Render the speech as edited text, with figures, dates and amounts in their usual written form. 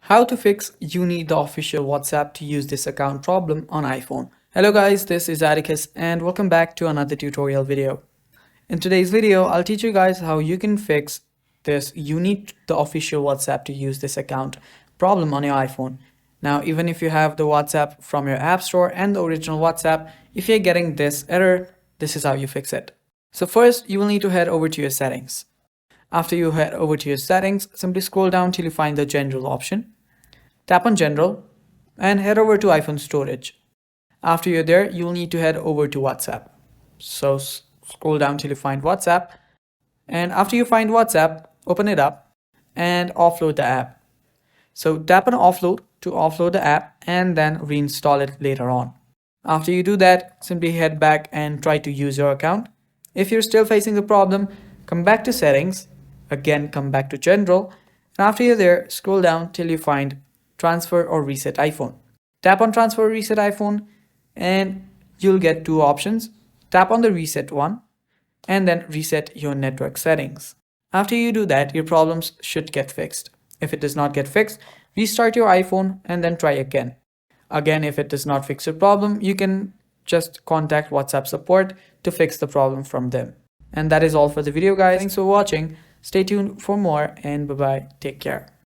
How to fix you need the official WhatsApp to use this account problem on iPhone. Hello guys, this is Atticus and welcome back to another tutorial video. In today's video, I'll teach you guys how you can fix this you need the official WhatsApp to use this account problem on your iPhone. Now, even if you have the WhatsApp from your App Store and the original WhatsApp, if you're getting this error, this is how you fix it. So first, you will need to head over to your settings. After you head over to your settings, simply scroll down till you find the general option. Tap on general and head over to iPhone storage. After you're there, you'll need to head over to WhatsApp. So scroll down till you find WhatsApp. And after you find WhatsApp, open it up and offload the app. So tap on offload to offload the app and then reinstall it later on. After you do that, simply head back and try to use your account. If you're still facing the problem, come back to settings, again come back to general, and after you're there, scroll down till you find transfer or reset iPhone. Tap on transfer or reset iPhone and you'll get two options. Tap on the reset one and then reset your network settings. After you do that, your problems should get fixed. If it does not get fixed, restart your iPhone and then try again. Again, if it does not fix your problem, you can just contact WhatsApp support to fix the problem from them. And that is all for the video, guys. Thanks for watching. Stay tuned for more and bye-bye. Take care.